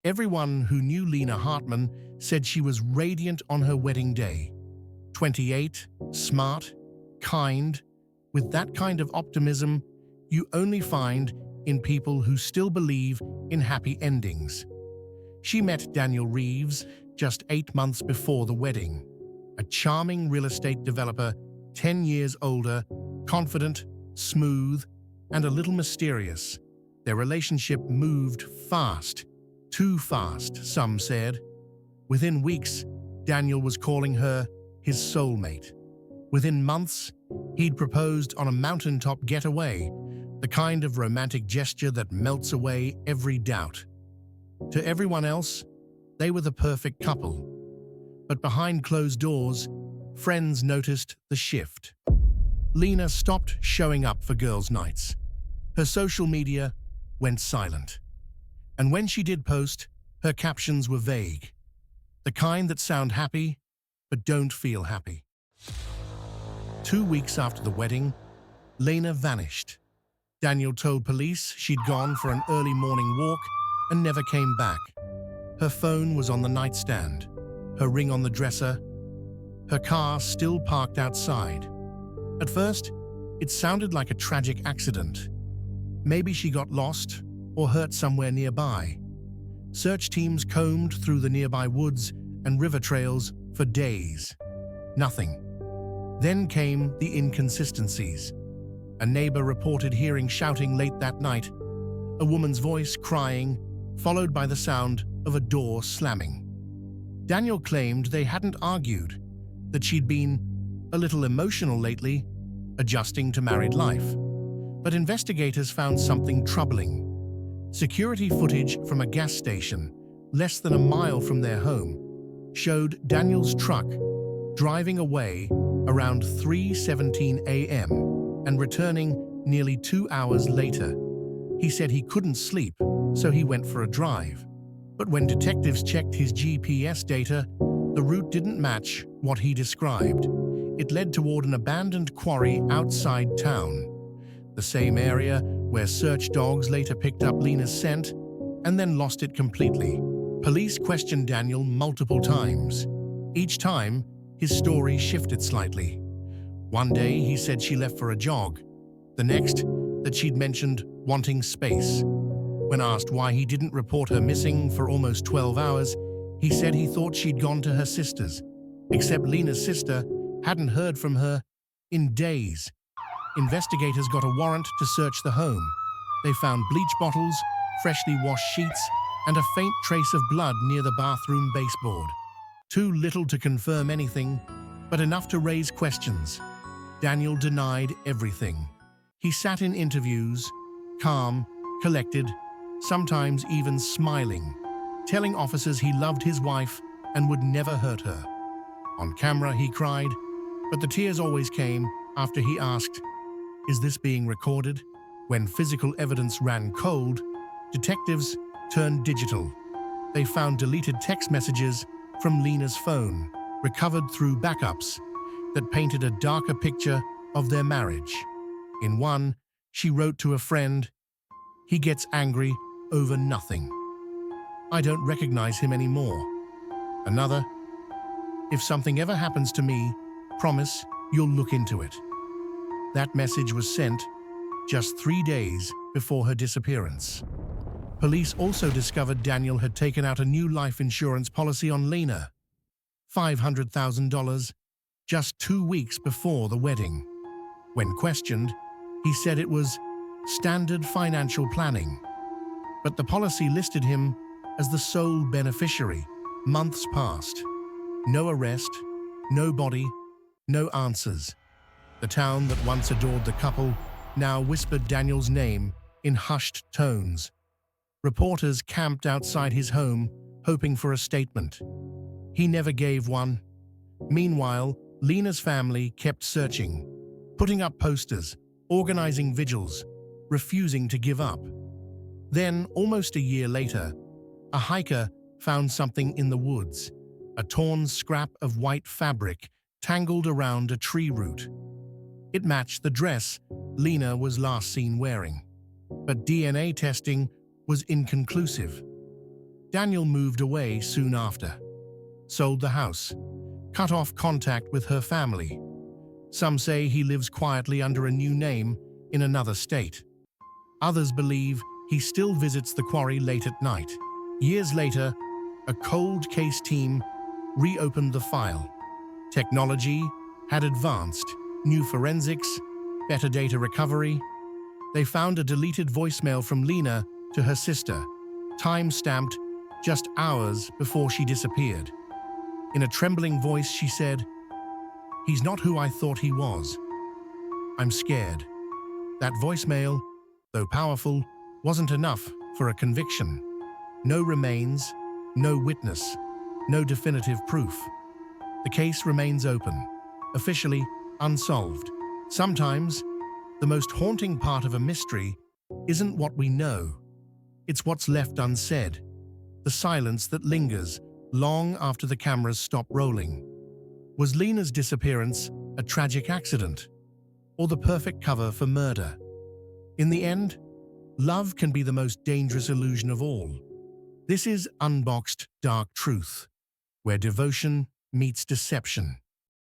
Everyone who knew Lena Hartman said she was radiant on her wedding day. 28, smart, kind, with that kind of optimism you only find in people who still believe in happy endings. She met Daniel Reeves just 8 months before the wedding, a charming real estate developer 10 years older, confident, smooth, and a little mysterious. Their relationship moved fast, too fast, some said. Within weeks, Daniel was calling her his soulmate. Within months, he'd proposed on a mountaintop getaway, the kind of romantic gesture that melts away every doubt. To everyone else, they were the perfect couple. But behind closed doors, friends noticed the shift. Lena stopped showing up for girls' nights. Her social media went silent. And when she did post, her captions were vague. The kind that sound happy, but don't feel happy. 2 weeks after the wedding, Lena vanished. Daniel told police she'd gone for an early morning walk and never came back. Her phone was on the nightstand, her ring on the dresser, her car still parked outside. At first, it sounded like a tragic accident. Maybe she got lost or hurt somewhere nearby. Search teams combed through the nearby woods and river trails for days. Nothing. Then came the inconsistencies. A neighbor reported hearing shouting late that night, a woman's voice crying, followed by the sound of a door slamming. Daniel claimed they hadn't argued, that she'd been a little emotional lately, adjusting to married life. But investigators found something troubling. Security footage from a gas station, less than a mile from their home, showed Daniel's truck driving away around 3:17 a.m. and returning nearly 2 hours later. He said he couldn't sleep, so he went for a drive. But when detectives checked his GPS data, the route didn't match what he described. It led toward an abandoned quarry outside town, the same area where search dogs later picked up Lena's scent and then lost it completely. Police questioned Daniel multiple times. Each time, his story shifted slightly. One day, he said she left for a jog. The next, that she'd mentioned wanting space. When asked why he didn't report her missing for almost 12 hours, he said he thought she'd gone to her sister's, except Lena's sister hadn't heard from her in days. Investigators got a warrant to search the home. They found bleach bottles, freshly washed sheets, and a faint trace of blood near the bathroom baseboard. Too little to confirm anything, but enough to raise questions. Daniel denied everything. He sat in interviews, calm, collected, sometimes even smiling, telling officers he loved his wife and would never hurt her. On camera, he cried, but the tears always came after he asked, "Is this being recorded?" When physical evidence ran cold, detectives turned digital. They found deleted text messages from Lena's phone, recovered through backups, that painted a darker picture of their marriage. In one, she wrote to a friend, "He gets angry over nothing. I don't recognize him anymore." Another, "If something ever happens to me, promise you'll look into it." That message was sent just 3 days before her disappearance. Police also discovered Daniel had taken out a new life insurance policy on Lena, $500,000, just 2 weeks before the wedding. When questioned, he said it was standard financial planning. But the policy listed him as the sole beneficiary. Months passed. No arrest, no body, no answers. The town that once adored the couple now whispered Daniel's name in hushed tones. Reporters camped outside his home, hoping for a statement. He never gave one. Meanwhile, Lena's family kept searching, putting up posters, organizing vigils, refusing to give up. Then, almost a year later, a hiker found something in the woods, a torn scrap of white fabric tangled around a tree root. It matched the dress Lena was last seen wearing, but DNA testing was inconclusive. Daniel moved away soon after, sold the house, cut off contact with her family. Some say he lives quietly under a new name in another state. Others believe he still visits the quarry late at night. Years later, a cold case team reopened the file. Technology had advanced, new forensics, better data recovery. They found a deleted voicemail from Lena to her sister, time-stamped just hours before she disappeared. In a trembling voice, she said, "He's not who I thought he was. I'm scared." That voicemail, though powerful, wasn't enough for a conviction. No remains, no witness, no definitive proof. The case remains open, officially unsolved. Sometimes, the most haunting part of a mystery isn't what we know. It's what's left unsaid, the silence that lingers long after the cameras stop rolling. Was Lena's disappearance a tragic accident, or the perfect cover for murder? In the end, love can be the most dangerous illusion of all. This is Unboxed Dark Truth, where devotion meets deception.